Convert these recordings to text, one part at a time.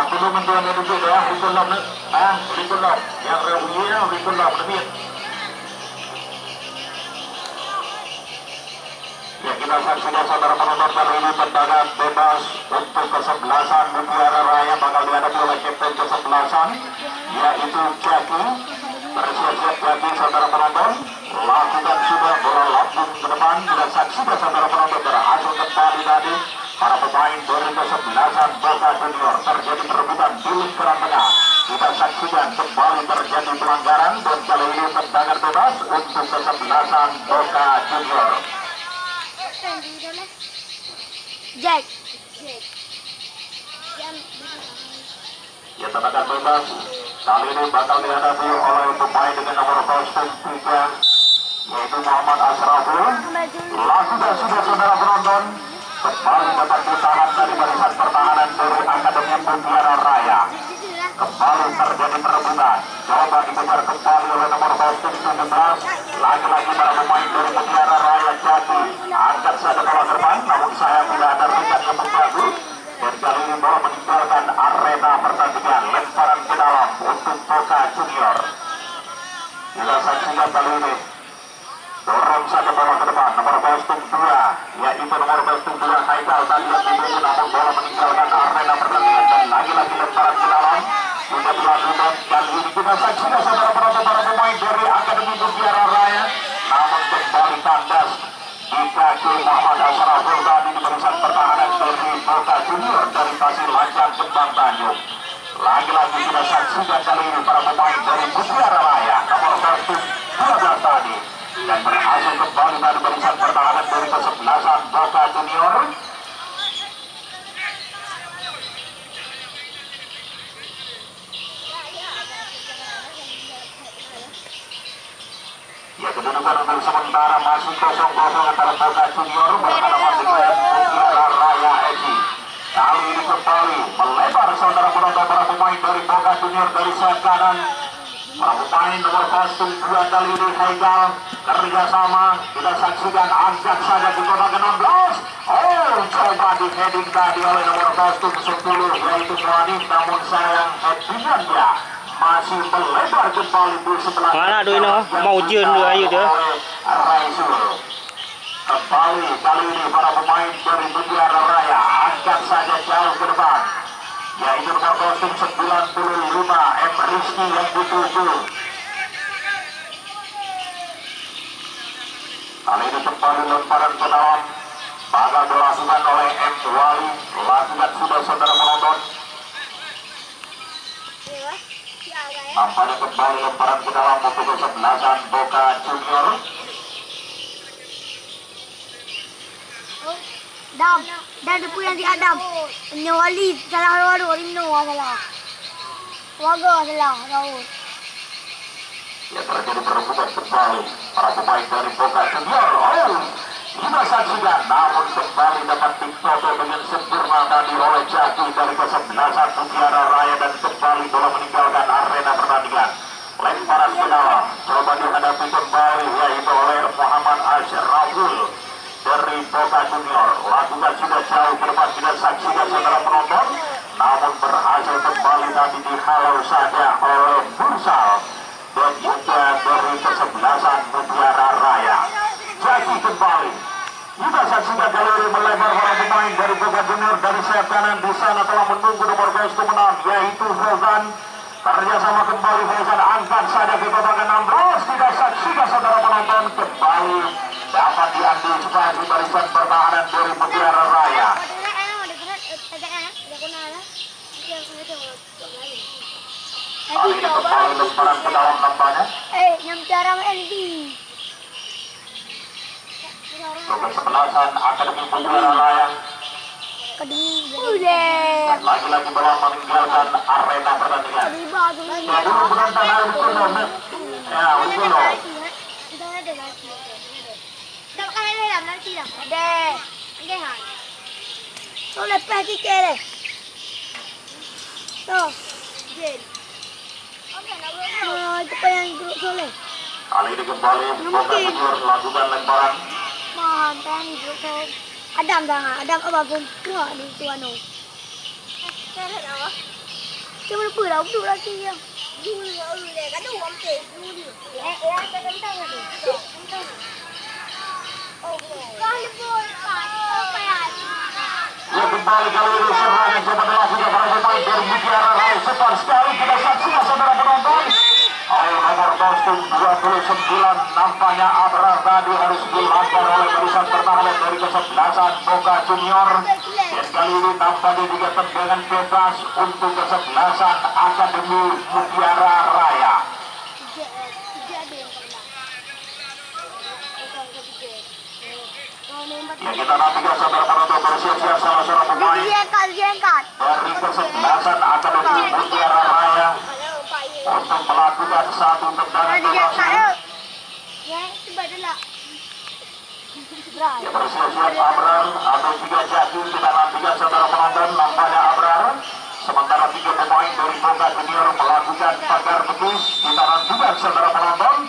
belum menjualnya dulu ya, bikulop, bikulop, yang rebunya bikulop lebih. Ya kita saksikan saudara penonton kali ini tendangan bebas untuk kesebelasan Mutiara Raya bakal dihadapi oleh kapten kesebelasan yaitu Jaki. Bersiap-siap Jaki saudara penonton, lakukan sudah bola lambung ke depan. Kita saksikan saudara penonton berhasil kembali tadi para pemain dari kesebelasan Boca Junior terjadi perebutan di lingkaran tengah. Kita saksikan kembali terjadi pelanggaran dan kali ini tendangan bebas untuk kesebelasan Boca Junior. Jack. Ya tendangan bebas kali ini bakal dihadapi oleh pemain dengan nomor kostum 3 yaitu Muhammad Asraful. Lakukan sudah saudara penonton kembali dapat ditahan dari barisan pertahanan dari Akademi Mutiara Raya. Kembali terjadi perebutan, coba dikejar kembali oleh nomor kostum 17. Lagi-lagi para pemain dari Mutiara Raya Jati angkat saja bola ke depan, namun saya tidak ada ringan yang mengganggu. Dan kali ini bola meninggalkan arena pertandingan, lemparan ke dalam untuk Boca Junior. Kita saksikan kali ini dorong saja bola ke depan, nomor kostum 2 yaitu nomor kostum 2 Haikal tadi yang ditunggu, namun bola meninggalkan arena pertandingan dan lagi-lagi lemparan ke dalam sudah dilakukan. Kali ini kita saksikan saudara penonton para pemain dari Akademi Mutiara Raya, namun kembali kandas di kaki Muhammad Asraful tadi di barisan pertahanan dari Boca Junior dari Pasir Lancang Kembang Tanjung. Lagi-lagi kita saksikan kali ini para pemain dari Mutiara Raya nomor kostum 12 tadi dan berhasil kembali dari barisan pertahanan dari kesebelasan Boca Junior. Ya kedudukan untuk sementara masih 0-0 antara Boca Junior berhadapan dengan Mutiara Raya FC. Kali ini kembali melebar saudara penonton para pemain dari Boca Junior dari sayap kanan. Para pemain nomor kostum 2 kali ini Haikal kerjasama kita saksikan angkat saja di kotak ke-16. Oh, coba di heading tadi oleh nomor kostum 10 yaitu Muhammad, namun sayang headingannya masih melebar kembali di sebelah. Mana aduh ini mau ujian dulu ayo deh. Kembali kali ini para pemain dari Mutiara Raya angkat saja jauh ke depan yaitu nomor kostum 95 M Rizky yang dituju. Kali ini kembali lemparan ke dalam bakal dilakukan oleh M Wali. Lakukan sudah saudara penonton. Nampaknya kembali lemparan ke dalam untuk kesebelasan Boca Junior. Dam, dan depu yang di Adam. Nyawali salah waduh, Rino salah. Waga salah, Raul. Ya terjadi perebutan kembali para pemain dari Boca Junior. Oh, kita saksikan, namun kembali dapat ditoto dengan sempurna tadi oleh Jaki dari kesebelasan Mutiara Raya dan kembali bola meninggalkan arena pertandingan. Lemparan ke dalam, coba dihadapi kembali yaitu oleh Muhammad Asraful dari Boca Junior. Lakukan sudah jauh ke depan, kita saksikan saudara penonton, namun berhasil kembali tadi dihalau saja oleh Bursal dan juga dari kesebelasan Mutiara Raya. Jaki kembali, kita saksikan kali ini melebar para pemain dari Boca Junior dari sayap kanan. Di sana telah menunggu nomor kostum 6 yaitu Fauzan. Kerjasama kembali Fauzan angkat saja ke kotak 16. Kita saksikan saudara penonton kembali dapat diambil sebagai barisan pertahanan dari Mutiara Raya. Kali ini kembali lemparan ke dalam nampaknya. Yang cara LD. Kesebelasan Akademi Mutiara Raya. Dan lagi-lagi bola meninggalkan arena pertandingan. Ya dulu berantan air kuno. Ya kuno. Tôi lật ba cái kia này. Tuh. Cepat yang duduk soleh. Kali ini kembali Boca Junior lakukan lemparan. Mohon pengen duduk soleh. Adam jangan, Adam apapun. Tuh di tuan. chứ mà bữa đâu đủ là kia đủ là cái đủ không thể đủ đi cái tấm tao là đủ kali pun apa ya Ya kembali kali ini serangan coba dilakukan para pemain dari Mutiara Raya. Cepat sekali kita saksikan saudara penonton. Ayo nomor kostum 29 nampaknya Abrar tadi harus dilanggar oleh barisan pertahanan dari kesebelasan Boca Junior. Dan kali ini nampaknya juga tendangan bebas untuk kesebelasan Akademi Mutiara Raya. Ya kita nantikan saudara penonton bersiap-siap salah seorang pemain dari kesebelasan Akademi Mutiara Raya untuk melakukan satu tendangan bebas. Ya bersiap-siap Abrar atau juga Jakin kita nantikan saudara penonton. Nampaknya Abrar, sementara 3 pemain dari Boca Junior melakukan pagar betis. Kita nantikan saudara penonton.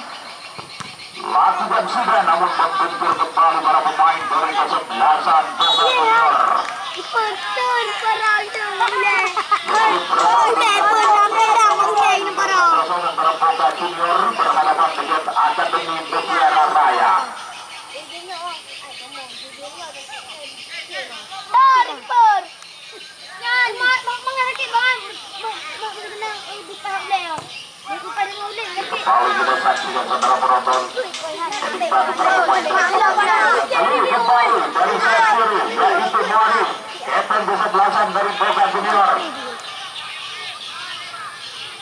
Lakukan sudah namun membentur kembali para pemain dari kesebelasan Boca Junior. Antara Boca Junior berhadapan dengan Akademi Mutiara Raya. Kembali kita saksikan saudara penonton. Ketika para pemain kembali dari sayap kiri yaitu Muarif, kapten kesebelasan dari Boca Junior.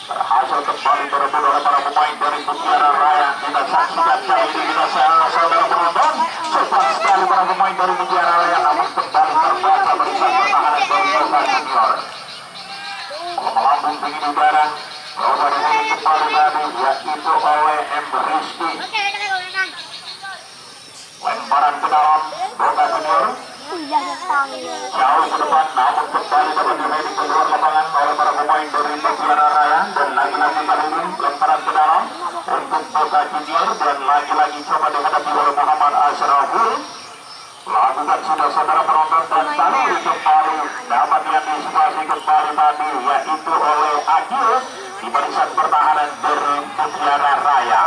Berhasil kembali berebut oleh para pemain dari Mutiara Raya. Kita saksikan kali ini kita saudara penonton. Cepat sekali para pemain dari Mutiara Raya namun kembali terbaca barisan pertahanan dari Boca Junior. Melambung tinggi udara. Coba dari kembali tadi yaitu oleh M. Rizky. Lemparan ke dalam Boca Junior. Jauh ke depan namun kembali dapat diheading ke luar lapangan oleh para pemain dari Mutiara Raya. Dan lagi-lagi kali ini lemparan ke dalam untuk Boca Junior. Dan lagi-lagi coba dihadapi oleh Muhammad Ashraful. Lakukan sudah saudara penonton. Dan kali ini kembali dapat diantisipasi kembali tadi yaitu oleh Agil di barisan pertahanan dari Mutiara Raya.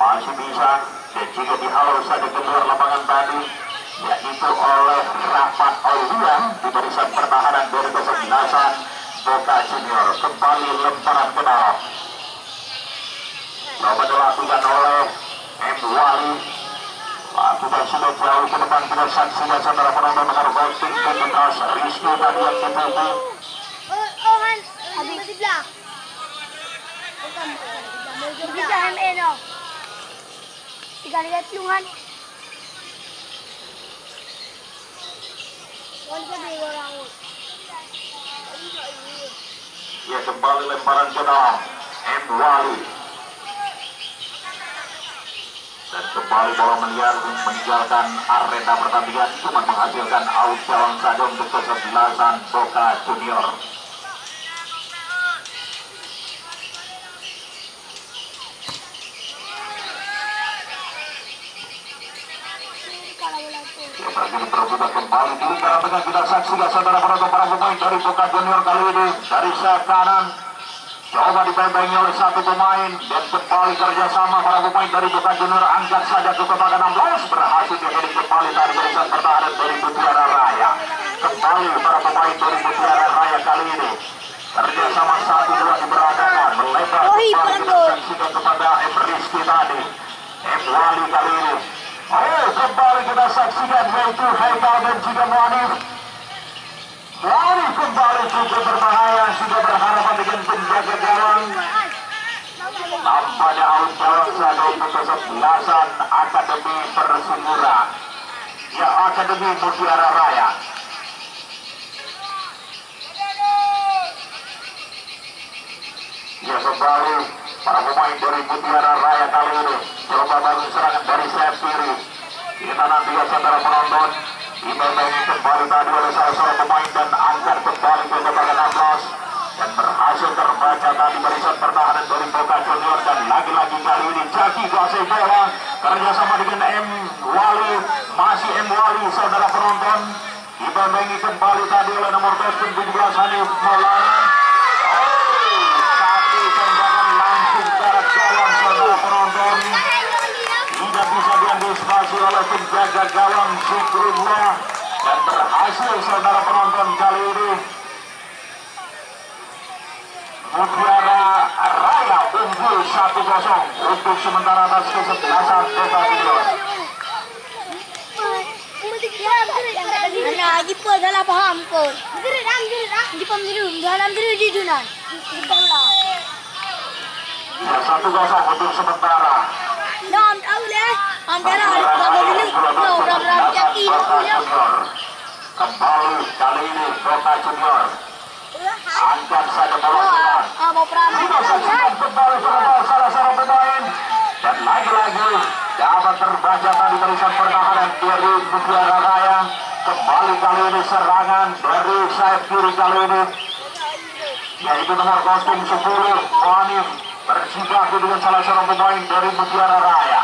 Masih bisa dan juga dihalau saja ke luar lapangan tadi yaitu oleh Rahmat Aulian di barisan pertahanan dari kesebelasan Boca Junior. Kembali lemparan ke dalam. Coba dilakukan oleh M. Wali. Lakukan sudah jauh ke depan kita saksikan saudara penonton nomor kostum Petugas Rizky tadi yang dipukul. Ya kembali lemparan ke dalam M. Wali. Dan kembali bola meninggalkan arena pertandingan cuma menghasilkan out jalan saja untuk kesebelasan Boca Junior. Terjadi perebutan kembali di lingkaran tengah. Kita saksikan saudara penonton para pemain dari Boca Junior kali ini dari sayap kanan. Coba dipebengi oleh satu pemain dan kembali kerjasama para pemain dari Boca Junior angkat saja ke kotak 16 berhasil diheading kembali dari barisan pertahanan dari Mutiara Raya. Kembali para pemain dari Mutiara Raya kali ini kerjasama 1-2 diberadakan melebar kembali kita saksikan kepada M. Rizky tadi. M. Wali kali ini. Ayo kembali kita saksikan yaitu Haikal dan juga Muanif. Muanif kembali cukup berbahaya sudah berhadapan dengan penjaga gawang. Nampaknya out jalan saja untuk kesebelasan Akademi Persingura. Ya Akademi Mutiara Raya. Ya kembali para pemain dari Mutiara Raya kali ini. Coba baru serangan dari sayap kiri. Kita nantikan saudara penonton. Dipebengi kembali tadi oleh salah seorang pemain dan angkat kembali ke kotak 16 dan berhasil terbaca tadi barisan pertahanan dari Boca Junior. Dan lagi-lagi kali ini Jaki kuasai bola kerjasama dengan M. Wali masih M. Wali, saudara penonton. Dibandengi kembali tadi oleh nomor kostum 17 Hanif Maulana. Satu tembakan langsung ke arah gawang, saudara penonton. Tidak bisa diantisipasi oleh penjaga gawang Zikrullah, dan berhasil, saudara penonton, kali ini Mutiara Raya unggul 1-0 untuk sementara atas kesebelasan Kota Junior. Nah, jipa salah faham kot. Jipa miru dalam diri di dunan. Ya, 1-0 untuk sementara. Nam tahu leh. Antara hari bagai dulu. No, ram jaki punya. Kembali kali ini Kota Junior. Angkat saja bola. Mau peramal. Sudah saksikan kembali salah seorang pemain, dan lagi-lagi dapat terbaca tadi barisan pertahanan dari Mutiara Raya. Kembali kali ini serangan dari sayap kiri kali ini, yaitu nomor kostum 10 Hanif berjibaku dengan salah seorang pemain dari Mutiara Raya.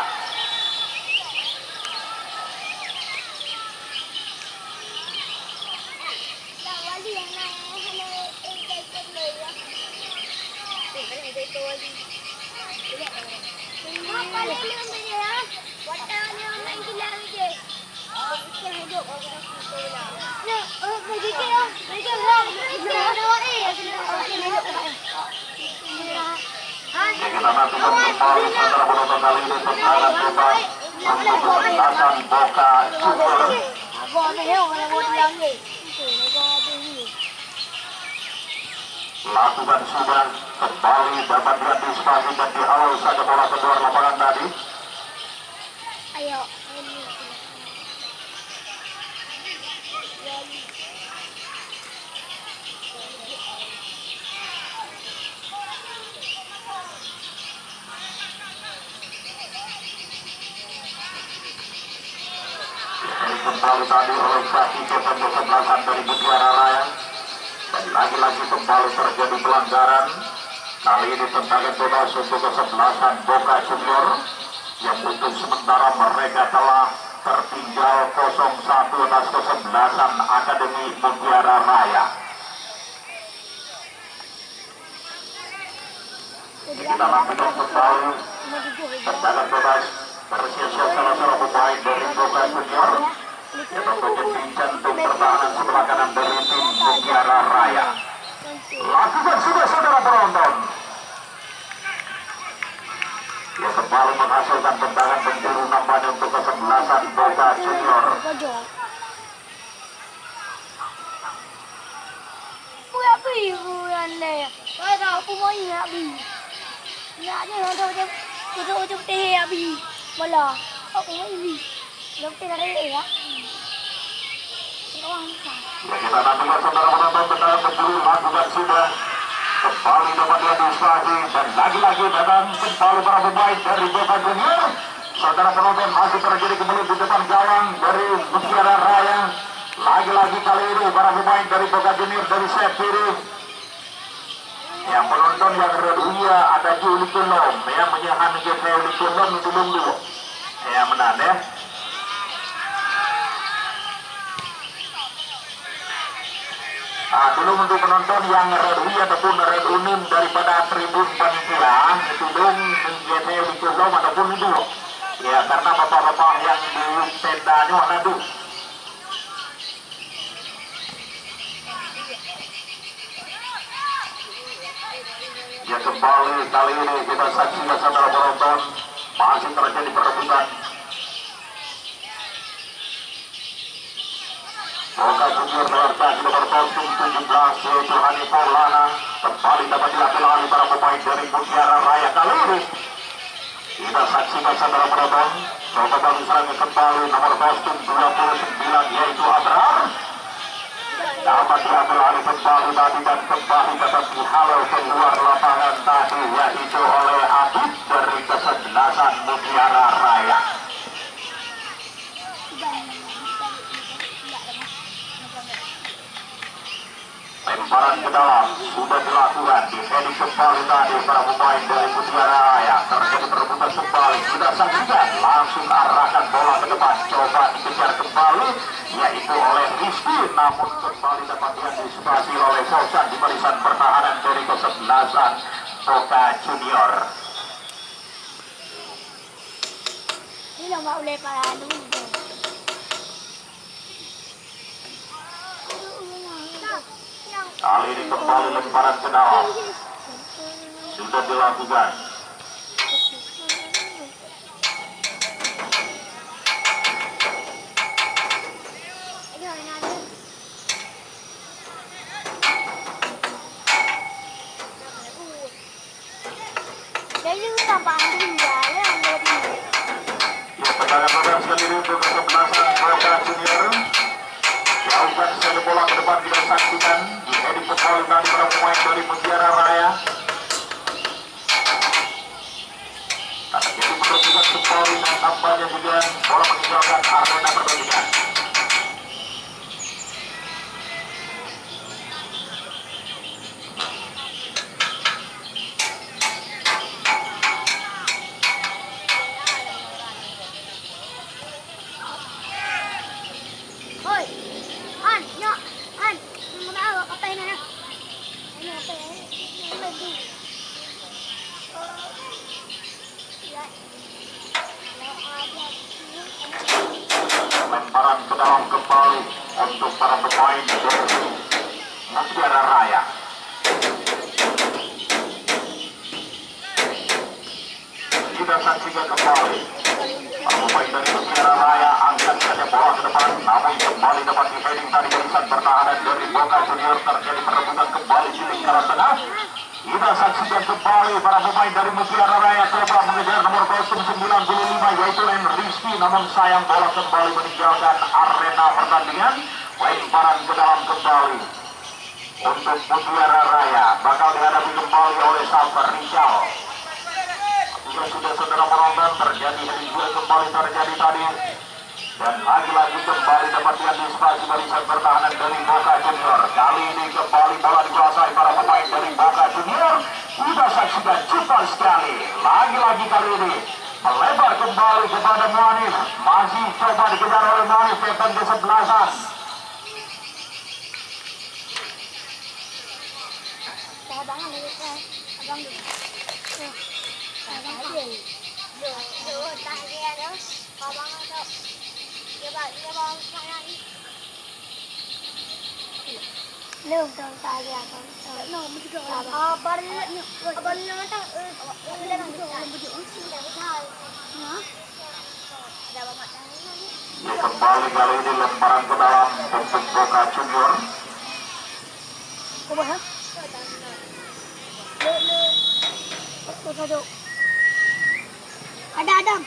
Kita nantikan kembali saudara penonton kali ini tendangan bebas untuk kesebelasan Boca Junior. Lakukan sudah kembali dapat diantisipasi dan dihalau saja bola keluar lapangan tadi. Ayo. Kembali tadi oleh Saki Kepen kesebelasan dari Mutiara Raya, dan lagi-lagi kembali terjadi pelanggaran. Kali ini tendangan bebas untuk kesebelasan Boca Junior, yang untuk sementara mereka telah tertinggal 0-1 atas kesebelasan Akademi Mutiara Raya. Kita nantikan kembali tendangan bebas bersiap-siap salah seorang pemain dari Boca Junior yang menjadi jantung pertahanan sebelah kanan dari tim Mutiara Raya. Lakukan sudah, saudara penonton. Dia kembali menghasilkan tendangan penjuru nampaknya untuk kesebelasan Boca Junior. Ya kita nantikan saudara penonton tendangan penjuru lakukan sudah. Kembali dapat diantisipasi, dan lagi-lagi datang kembali para pemain dari Boca Junior. Saudara penonton, masih terjadi kembali di depan gawang dari Mutiara Raya. Lagi-lagi kali ini para pemain dari Boca Junior dari sayap kiri. Yang penonton yang reduia ada Juli Kulom, yang menyahan Juli Kulom itu dulu. Yang menang ya. Belum untuk penonton yang redui ataupun red unim daripada tribun panitia itu dong menjadi dicolong ataupun itu ya, karena bapak-bapak yang di tendanya mana tuh ya. Kembali kali ini kita saksikan saudara penonton, masih terjadi perebutan. Boca Junior berarti nomor kostum 17 yaitu Hanif Maulana kembali dapat diambil alih para pemain dari Mutiara Raya. Kali ini kita saksikan saudara penonton, coba kami serangan kembali nomor kostum 29 yaitu Abrar dapat diambil alih kembali tadi, dan kembali dapat dihalau keluar lapangan tadi yaitu oleh Abid dari kesebelasan Mutiara Raya. Lemparan ke dalam sudah dilakukan, dipedi kembali tadi para pemain dari Mutiara Raya. Terjadi perebutan kembali, kita saksikan langsung arahkan bola ke depan, coba dikejar kembali yaitu oleh Rizky, namun kembali dapat diantisipasi oleh Fausan di barisan pertahanan dari kesebelasan Boca Junior. Ini lo nggak boleh parah dulu. Kali ini kembali lemparan ke dalam sudah dilakukan. Jadi tampak tinggal ya Ya, tendangan bebas kali ini untuk kesebelasan Boca Junior. Jauhkan sekali bola ke depan, kita saksikan di edit kembali tadi para pemain dari Mutiara Raya. Karena jadi perhatikan kembali dan tampaknya juga bola meninggalkan arena pertandingan. Lemparan ke dalam kembali untuk para pemain dari Mutiara Raya. Kita saksikan kembali para pemain dari Mutiara Raya angkat saja bola ke depan, namun kembali dapat di-heading tadi barisan pertahanan dari Boca Junior. Terjadi perebutan kembali di lingkaran tengah. Kita saksikan kembali para pemain dari Mutiara Raya coba mengejar nomor kostum 95 yaitu Rizky, namun sayang bola kembali meninggalkan arena pertandingan. Lemparan ke dalam kembali untuk Mutiara Raya bakal dihadapi kembali oleh Sabar Rizal. Sudah saudara penonton, terjadi juga kembali terjadi tadi, dan lagi-lagi kembali dapat diantisipasi barisan pertahanan dari Boca Junior. Kali ini kembali bola dikuasai para pemain dari Boca Junior. Kita saksikan cepat sekali, lagi-lagi kali ini melebar kembali kepada Muanif, masih coba dikejar oleh Muanif, kapten kesebelasan. Belum tahu saya kan. No, mesti ke orang. Apa ni? Apa ni nama tak? Kembali kali ini lemparan ke dalam untuk Boca Junior. Kumaha? Ada Adam.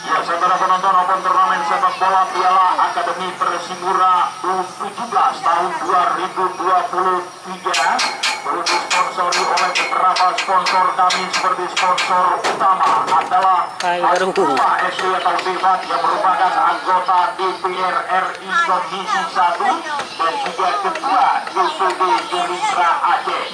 Ya, saudara penonton open turnamen sepak bola Piala Akademi Persipura U17 tahun 2023 turut disponsori oleh beberapa sponsor kami, seperti sponsor utama adalah Ketua SC atau Debat yang merupakan anggota DPR RI Komisi 1 dan juga Ketua DPD Gerindra Aceh.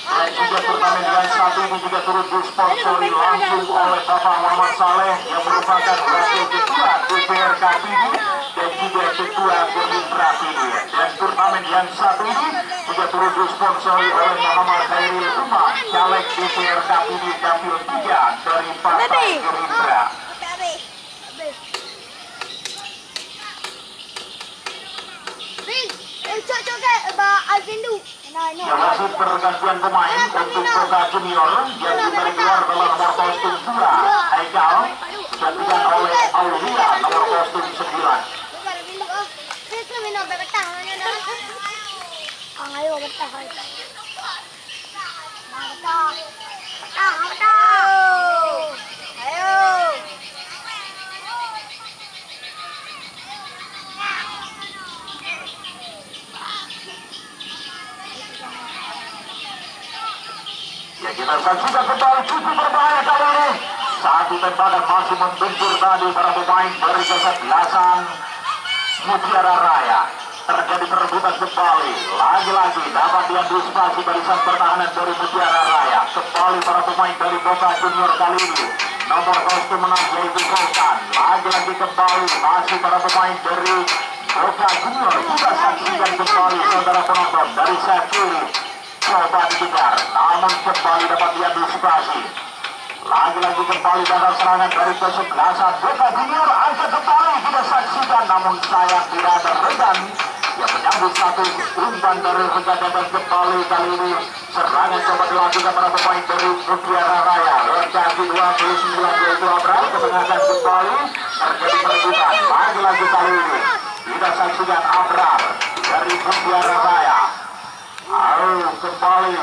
Dan juga turnamen yang satu ini juga turut disponsori langsung oleh Bapak Muhammad Saleh yang merupakan Wakil Ketua DPR KPD dan juga Ketua Gerindra PD. Dan turnamen yang satu ini juga turut disponsori oleh Muhammad Khairil Umar, caleg DPR KPD Dapil 3 dari Partai Gerindra. Yang masih pergantian pemain untuk Boca Junior yang diberi keluar dalam nomor kostum 2 Haikal digantikan oleh Aulia nomor kostum 9. Ya, kita saksikan kembali cukup berbahaya kali ini. Satu tembakan masih membentur tadi para pemain dari kesebelasan Mutiara Raya. Terjadi perebutan kembali. Lagi-lagi dapat diantisipasi barisan pertahanan dari Mutiara Raya. Kembali para pemain dari Boca Junior kali ini. Nomor kostum 6 yaitu Sultan. Lagi-lagi kembali masih para pemain dari Boca Junior. Kita saksikan kembali saudara penonton dari sayap kiri. Coba dikejar, namun kembali dapat diantisipasi. Lagi-lagi kembali datang serangan dari kesebelasan Boca Junior. Angkat kembali kita saksikan, namun sayang tidak ada Regan yang menyambut satu umpan dari Regan. Dan kembali kali ini serangan coba dilakukan para pemain dari Mutiara Raya. Kaki 29 yaitu Abrar ketengahkan kembali terjadi perebutan. Lagi-lagi kali ini kita saksikan Abrar dari Mutiara Raya. Kembali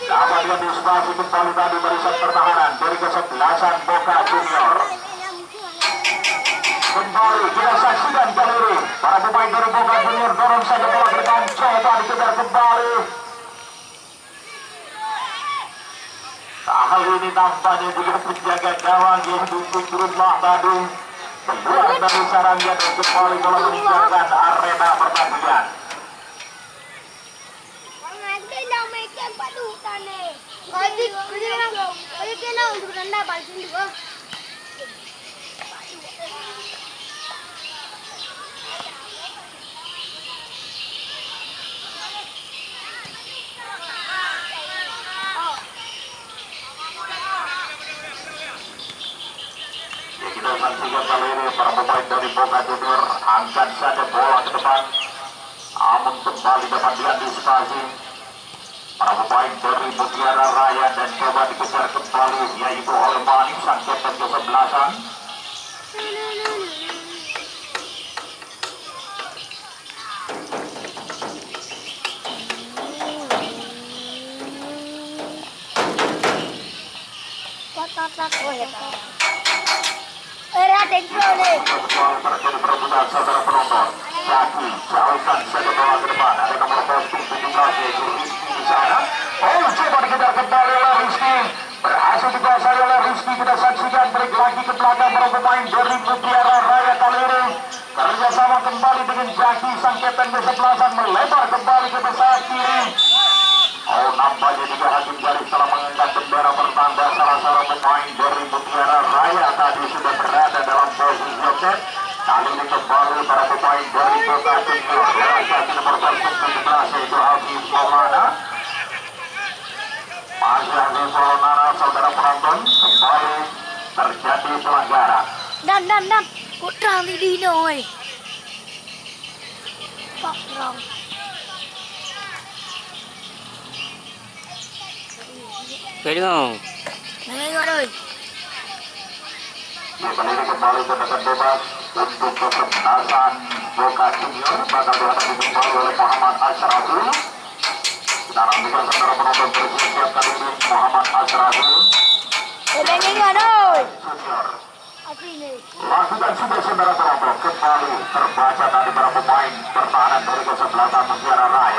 dapat diantisipasi kembali tadi barisan pertahanan dari kesebelasan Boca Junior. Kembali kita saksikan kali ini para pemain dari Boca Junior dorong saja bola ke depan, coba dikejar kembali. Kali ini tampaknya juga penjaga gawang yaitu Fikrullah Badung keluar dari sarangnya dan kembali bola meninggalkan arena pertandingan. Kita saksikan kali ini para pemain dari Boca Junior angkat saja bola ke depan, namun kembali dapat diantisipasi para pemain dari Mutiara Raya dan coba dikejar kembali yaitu oleh Manik sang kapten kesebelasan. Terjadi perebutan saudara penonton. Jaki jauhkan saja bola ke depan. Ada nomor posting 17 yaitu Rizky di sana. Coba dikejar kembali oleh Rizky. Berhasil dikuasai oleh Rizky. Kita saksikan break lagi ke belakang para pemain dari Mutiara Raya kali ini. Kerjasama kembali dengan Jaki sang kapten kesebelasan melebar kembali ke sayap kiri. Nampaknya juga hakim garis telah mengangkat bendera pertanda salah pemain dari Mutiara Raya tadi sudah berada dalam posisi offset. Kali ini kembali para pemain dari Boca Junior dengan kaki nomor 17 yaitu Hafiz Maulana. Masih Hafiz Maulana saudara penonton, kembali terjadi pelanggaran. Dan kurang di dino Pak Ram. Oke dong. Nengok doi. Kali ini kembali tendangan bebas untuk kesebelasan Boca Junior bakal dihadapi kembali oleh Muhammad Ashraful. Kita nantikan saudara penonton bersiap kali ini Muhammad Ashraful. Nengok doi. Junior. Asini. Lakukan sudah saudara penonton kembali terbaca tadi para pemain pertahanan dari kesebelasan Mutiara Raya.